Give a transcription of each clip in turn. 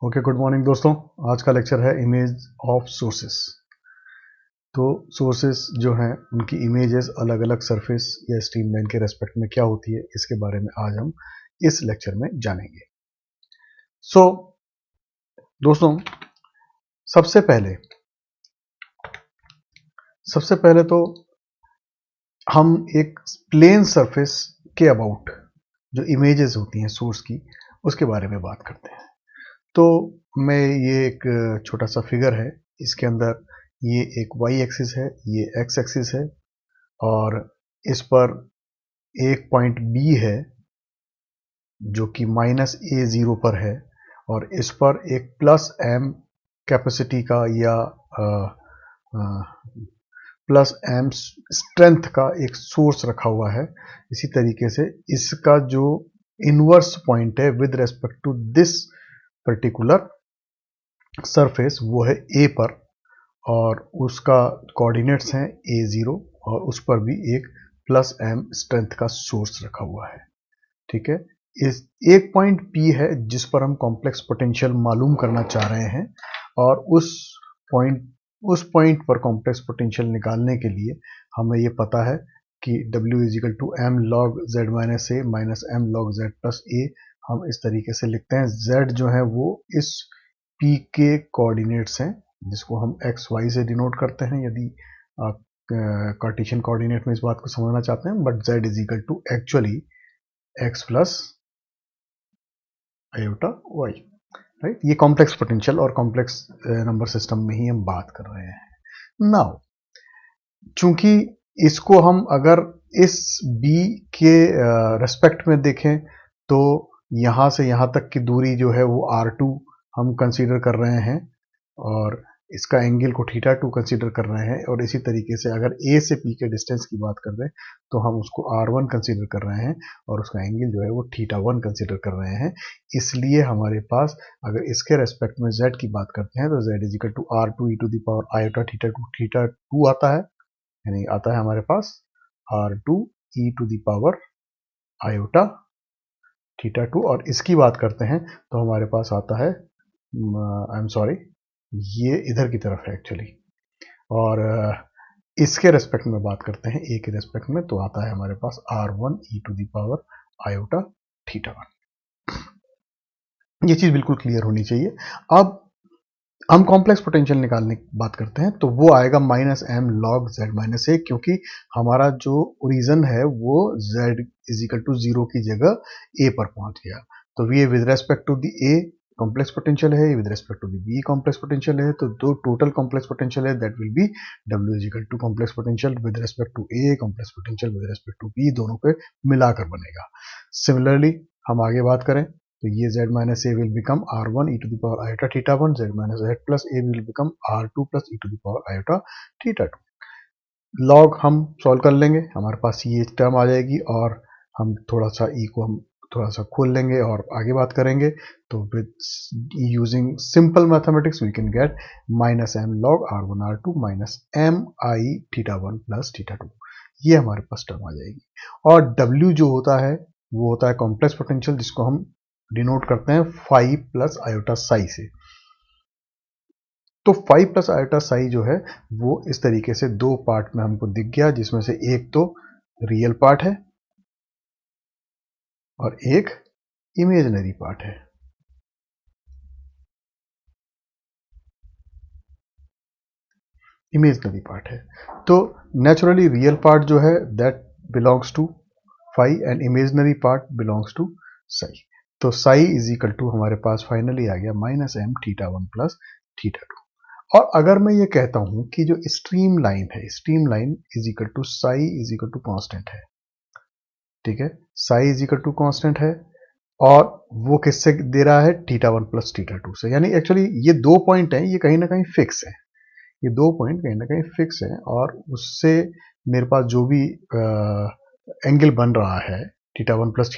Okay, good morning दोस्तों। आज का लेक्चर है इमेज ऑफ सोर्सेस। तो सोर्सेस जो हैं उनकी इमेजेस अलग अलग सरफेस या स्ट्रीमलाइन के रेस्पेक्ट में क्या होती है, इसके बारे में आज हम इस लेक्चर में जानेंगे। सो दोस्तों, सबसे पहले तो हम एक प्लेन सरफेस के अबाउट जो इमेजेस होती हैं सोर्स की, उसके बारे में बात करते हैं। तो मैं ये एक छोटा सा फिगर है, इसके अंदर ये एक y एक्सिस है, ये x एक्सिस है, और इस पर एक पॉइंट B है जो कि -a0 पर है, और इस पर एक +m कैपेसिटी का या +m स्ट्रेंथ का एक सोर्स रखा हुआ है। इसी तरीके से इसका जो इनवर्स पॉइंट है with respect to this particular surface वो है A पर, और उसका कोऑर्डिनेट्स हैं a0, और उस पर भी एक +m स्ट्रेंथ का सोर्स रखा हुआ है। ठीक है, इस एक पॉइंट P है जिस पर हम कॉम्प्लेक्स पोटेंशियल मालूम करना चाह रहे हैं, और उस पॉइंट पर कॉम्प्लेक्स पोटेंशियल निकालने के लिए हमें ये पता है कि W = m log z - a minus m log z plus a। हम इस तरीके से लिखते हैं, z जो है वो इस P के कोऑर्डिनेट्स हैं जिसको हम एक्स वाई से डिनोट करते हैं, यदि आप कार्टेशियन कोऑर्डिनेट में इस बात को समझना चाहते हैं। But z = actually x plus iota y, right. ये कॉम्प्लेक्स पोटेंशियल और कॉम्प्लेक्स नंबर सिस्टम में ही हम बात कर रहे हैं। नाउ चूंकि इसको हम अगर इस b के रेस्पेक्ट में देखें तो यहां से यहां तक की दूरी जो है वो r2 हम कंसीडर कर रहे हैं, और इसका एंगल को θ2 कंसीडर कर रहे हैं। और इसी तरीके से अगर a से p के डिस्टेंस की बात कर रहे हैं तो हम उसको r1 कंसीडर कर रहे हैं, और उसका एंगल जो है वो θ1 कंसीडर कर रहे हैं। इसलिए हमारे पास अगर इसके रेस्पेक्ट में z की बात करते हैं तो z = r2 e⁻i θ2 आता है, यानी आता है हमारे पास r2 e⁻i θ2। और इसकी बात करते हैं तो हमारे पास आता है, आई एम सॉरी, ये इधर की तरफ है एक्चुअली, और इसके रेस्पेक्ट में बात करते हैं a के रेस्पेक्ट में तो आता है हमारे पास r1 e⁻i θ1। ये चीज बिल्कुल क्लियर होनी चाहिए। अब हम कॉम्प्लेक्स पोटेंशियल निकालने की बात करते हैं तो वो आएगा -m log z - a, क्योंकि हमारा जो ओरिजिन है वो z = 0 की जगह a पर पहुंच गया। तो ये with respect to the a complex potential है, with respect to the b complex potential है, तो दो टोटल कॉम्प्लेक्स पोटेंशियल है, that will be W = complex potential with respect to a complex potential with respect to b, दोनों पे मिलाकर बनेगा। Similarly हम आगे बात करें तो ये z - a will become r1 e⁻i θ1, z - z plus a will become r2 plus e⁻i θ2। log हम सॉल्व कर लेंगे, हमारे पास ये टर्म आ जाएगी, और हम थोड़ा सा e को हम थोड़ा सा खोल लेंगे और आगे बात करेंगे। तो with using simple mathematics we can get -m log r1 r2 minus m i θ1 plus θ2। ये हमारे पास टर्म आ जाएगी। और w जो होता है वो होता है कॉम्प्लेक्स पोटेंशियल, जिसको हम डिनोट करते हैं phi प्लस आयोटा साई से। तो phi प्लस आयोटा साई जो है वो इस तरीके से दो पार्ट में हमको दिख गया, जिसमें से एक तो रियल पार्ट है और एक इमेजिनरी पार्ट है। इमेजिनरी पार्ट है तो नेचुरली रियल पार्ट जो है that belongs to phi and imaginary part belongs to psi. तो साई = हमारे पास फाइनली आ गया -m θ1 प्लस θ2। और अगर मैं ये कहता हूं कि जो स्ट्रीम लाइन है, स्ट्रीम लाइन = साई = कांस्टेंट है, ठीक है, साई = कांस्टेंट है, और वो किससे दे रहा है, θ1 प्लस θ2 से। यानी एक्चुअली ये दो पॉइंट हैं, ये कहीं ना कहीं फिक्स है, ये दो पॉइंट कहीं ना कहीं फिक्स है, और उससे मेरे पास जो भी एंगल बन रहा है θ1 प्लस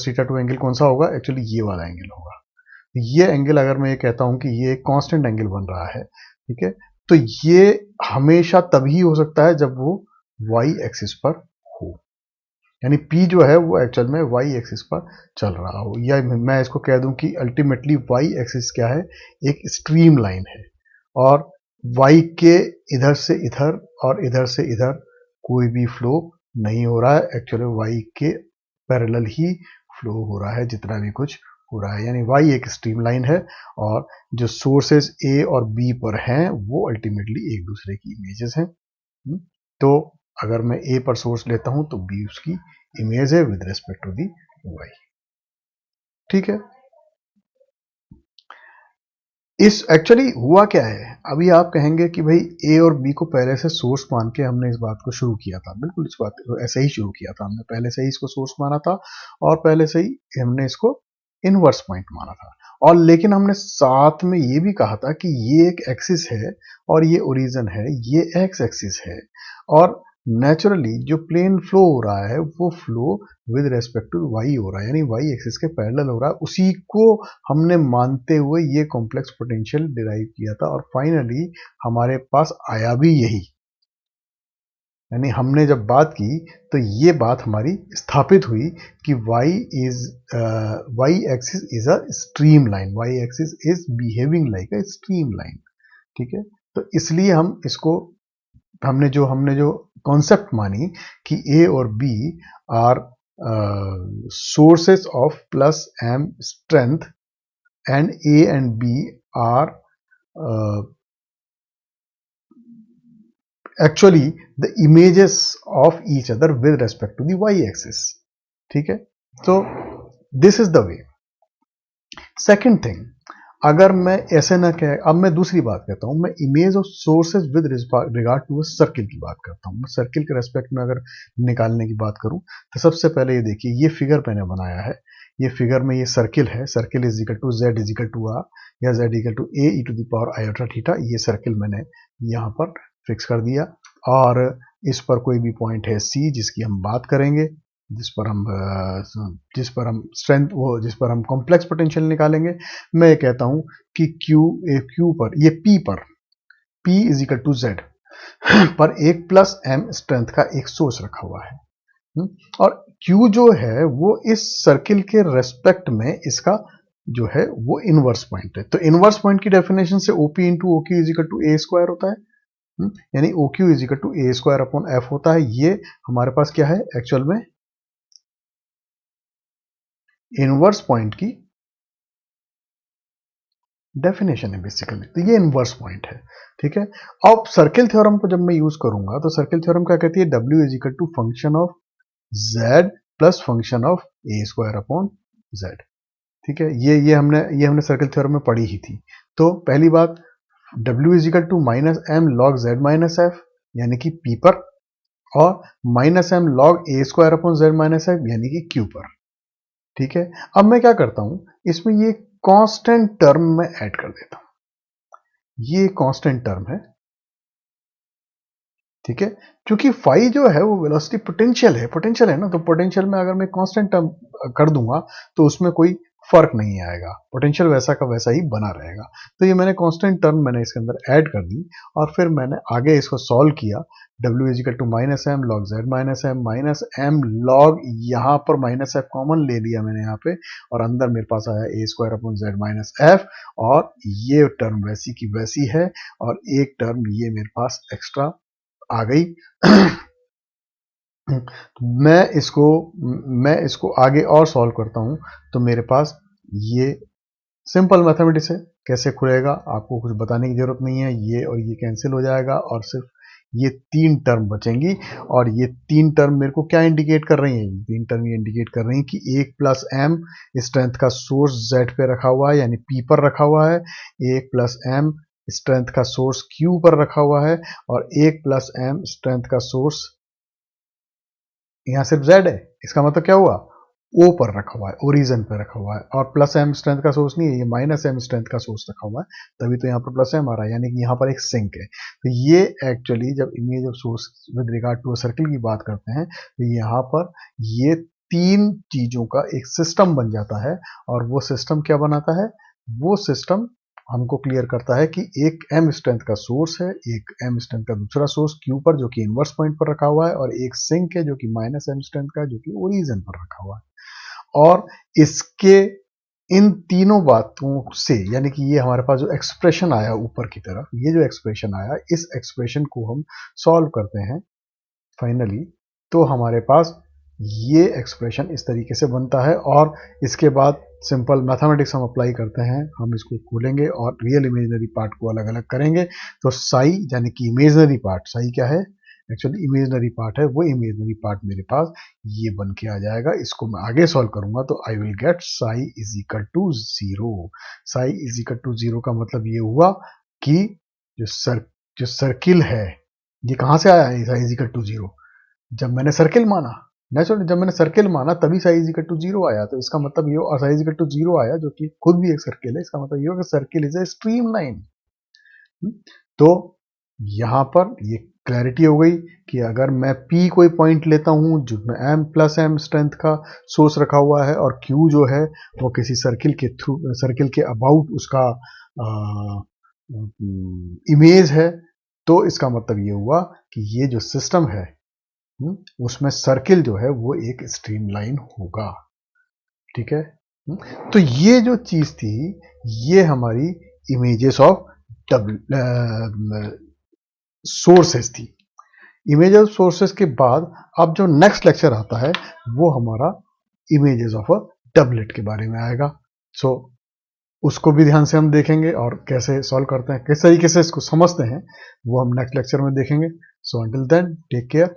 θ2 एंगल कौन सा होगा, एक्चुअली ये वाला एंगल होगा। ये एंगल अगर मैं ये कहता हूं कि ये एक कांस्टेंट एंगल बन रहा है, ठीक है, तो ये हमेशा तभी हो सकता है जब वो y एक्सिस पर हो, यानी P जो है वो एक्चुअल में y एक्सिस पर चल रहा हो, या मैं इसको कह दूं कि अल्टीमेटली y एक्सिस क्या है, एक स्ट्रीम लाइन है, और y के इधर से इधर और इधर से इधर कोई भी फ्लो नहीं हो रहा है, एक्चुअली y के पैरेलल ही फ्लो हो रहा है जितना भी कुछ हो रहा है, यानी y एक स्ट्रीम लाइन है, और जो सोर्सेज a और b पर हैं वो अल्टीमेटली एक दूसरे की इमेजेस हैं। तो अगर मैं a पर सोर्स लेता हूं तो b उसकी इमेज है with respect to the y। ठीक है, इस एक्चुअली हुआ क्या है, अभी आप कहेंगे कि भाई a और b को पहले से सोर्स मान के हमने इस बात को शुरू किया था, बिल्कुल इस बात को ऐसे ही शुरू किया था, हमने पहले से ही इसको सोर्स माना था, और पहले से ही हमने इसको इनवर्स पॉइंट माना था, और लेकिन हमने साथ में ये भी कहा था कि ये एक एक्सिस है और ये ओरिजिन है, ये एक्स एक्सिस है, और नेचुरली जो प्लेन फ्लो हो रहा है वो flow with respect to Y हो रहा है, यानी वाई एक्सिस के पैरेलल हो रहा है, उसी को हमने मानते हुए ये कॉम्प्लेक्स पोटेंशियल डिराइव किया था, और फाइनली हमारे पास आया भी यही, यानी हमने जब बात की तो ये बात हमारी स्थापित हुई कि y axis is a stream line, y axis is behaving like a stream line. ठीक है, तो इसलिए हमने जो कॉन्सेप्ट मानी कि a और b are sources of plus m strength, and a and b are actually the images of each other with respect to the y axis। ठीक है, तो this is the way. Second thing, अगर मैं ऐसे ना कह, अब मैं दूसरी बात कहता हूं, मैं image of sources with regard to circle की बात करता हूं। मैं सर्किल के रेस्पेक्ट में अगर निकालने की बात करूं तो सबसे पहले ये देखिए, ये फिगर मैंने बनाया है, ये फिगर में ये सर्किल है, circle is equal to z is equal to R, या z equal to a E to the power iota theta, ये सर्किल मैंने यहाँ पर फिक्स कर दिया, और इस पर कोई भी पॉइंट है C जिसकी हम बात करेंगे, जिस पर हम स्ट्रेंथ जिस पर हम कॉम्प्लेक्स पोटेंशियल निकालेंगे। मैं ये कहता हूं कि Q पर, ये P is equal to Z पर एक प्लस M स्ट्रेंथ का एक सोर्स रखा हुआ है, और Q जो है वो इस सर्किल के रेस्पेक्ट में इसका जो है वो इनवर्स पॉइंट है। तो इनवर्स पॉइंट की डेफिनेशन से OP into OQ is equal to A square होता है, यानी OQ is equal to A square upon F होता है। ये हमारे पास क्या है, एक्चुअल में इनवर्स पॉइंट की डेफिनेशन है बेसिकली, तो ये इनवर्स पॉइंट है। ठीक है, अब सर्किल थ्योरम को जब मैं यूज करूंगा तो सर्किल थ्योरम क्या कहती है, W is equal to function of Z plus function of A square upon Z। ठीक है, ये हमने सर्किल थ्योरम में पढ़ी ही थी। तो पहली बात, W is equal to minus M log Z minus F, यानी कि P पर, और minus M log A square upon Z minus F, यानी कि Q पर। ठीक है, अब मैं क्या करता हूं, इसमें ये कांस्टेंट टर्म में ऐड कर देता हूं, ये कांस्टेंट टर्म है। ठीक है, क्योंकि फाई जो है वो वेलोसिटी पोटेंशियल है ना, तो पोटेंशियल में अगर मैं कांस्टेंट टर्म कर दूंगा तो उसमें कोई फर्क नहीं आएगा, पोटेंशियल वैसा का वैसा ही बना रहेगा। तो ये मैंने कांस्टेंट टर्म मैंने इसके अंदर ऐड कर दी, और फिर मैंने आगे इसको सॉल्व किया। W is equal to minus M log Z minus M log, यहाँ पर माइनस एफ कॉमन ले लिया मैंने यहाँ पे, और अंदर मेरे पास आया A square upon Z minus F, और ये टर्म वैसी की वैसी है, और एक टर्म ये मेरे पास एक्स्ट्रा आ गई। मैं इसको आगे और सॉल्व करता हूं, तो मेरे पास ये सिंपल मैथमेटिक्स है, कैसे खुलेगा आपको कुछ बताने की जरूरत नहीं है, ये और ये कैंसिल हो जाएगा, और सिर्फ ये तीन टर्म बचेंगी, और ये तीन टर्म मेरे को क्या इंडिकेट कर रही हैं, तीन टर्म ये इंडिकेट कर रही हैं कि एक प्लस एम स्ट्रेंथ का सोर्स Z पे रखा हुआ है, यानी P पर रखा हुआ है, एक प्लस एम स्ट्रेंथ का सोर्स Q पर रखा हुआ है, और एक प्लस एम स्ट्रेंथ का सोर्स यहां सिर्फ Z है, इसका मतलब क्या हुआ, O पर रखा हुआ है, ओरिजिन पर रखा हुआ है, और प्लस एम स्ट्रेंथ का सोर्स नहीं है, ये माइनस एम स्ट्रेंथ का सोर्स रखा हुआ है, तभी तो यहाँ पर प्लस एम आ रहा है, यानी कि यहाँ पर एक सिंक है। तो ये एक्चुअली जब image of source with regard to circle की बात करते हैं, तो यहाँ पर ये तीन चीजों का एक सिस्टम बन जाता है, और वो सिस्टम क्या बनाता है, वो सिस्टम हमको क्लियर करता है कि एक m स्ट्रेंथ का सोर्स है, एक m स्ट्रेंथ का दूसरा सोर्स Q पर जो कि इनवर्स पॉइंट पर रखा हुआ है, और एक सिंक है जो कि -m स्ट्रेंथ का जो कि ओरिजिन पर रखा हुआ है। और इसके इन तीनों बातों से, यानी कि ये हमारे पास जो एक्सप्रेशन आया ऊपर की तरफ, ये जो एक्सप्रेशन आया, इस एक्सप्रेशन को हम सॉल्व करते हैं फाइनली, तो हमारे पास ये एक्सप्रेशन इस तरीके से बनता है। और इसके बाद सिंपल मैथमेटिक्स हम अप्लाई करते हैं, हम इसको खोलेंगे और रियल इमेजिनरी पार्ट को अलग अलग करेंगे। तो साई यानी कि इमेजिनरी पार्ट, साई क्या है एक्चुअली इमेजिनरी पार्ट है, वो इमेजिनरी पार्ट मेरे पास ये बन के आ जाएगा। इसको मैं आगे सॉल्व करूंगा तो I will get psi is equal to 0। Psi is equal to 0 का मतलब ये हुआ कि जो सर्किल है, ये कहां से आया है साई इज इक्वल टू 0? जब मैंने सर्किल माना, नेचुरली जब मैंने सर्किल माना तभी साई इज इक्वल टू 0 आया। तो इसका मतलब ये, और साई इज इक्वल टू 0 आया जो कि खुद भी एक सर्किल है, इसका मतलब ये हो कि circle is a stream line. तो यहां पर ये क्लैरिटी हो गई कि अगर मैं P कोई पॉइंट लेता हूं जिसमें m प्लस m स्ट्रेंथ का सोर्स रखा हुआ है और Q जो है वो किसी सर्किल के थ्रू, सर्किल के अबाउट उसका इमेज है, तो इसका मतलब ये हुआ कि ये जो सिस्टम है उसमें सर्किल जो है वो एक स्ट्रीम लाइन होगा। ठीक है, तो ये जो चीज थी ये हमारी इमेजेस ऑफ सोर्सेस थी। इमेज ऑफ सोर्सेस के बाद अब जो नेक्स्ट लेक्चर आता है वो हमारा इमेजेस ऑफ अ डबलेट के बारे में आएगा। सो उसको भी ध्यान से हम देखेंगे और कैसे सॉल्व करते हैं, किस तरीके से इसको समझते हैं, वो हम नेक्स्ट लेक्चर में देखेंगे। So until then take care.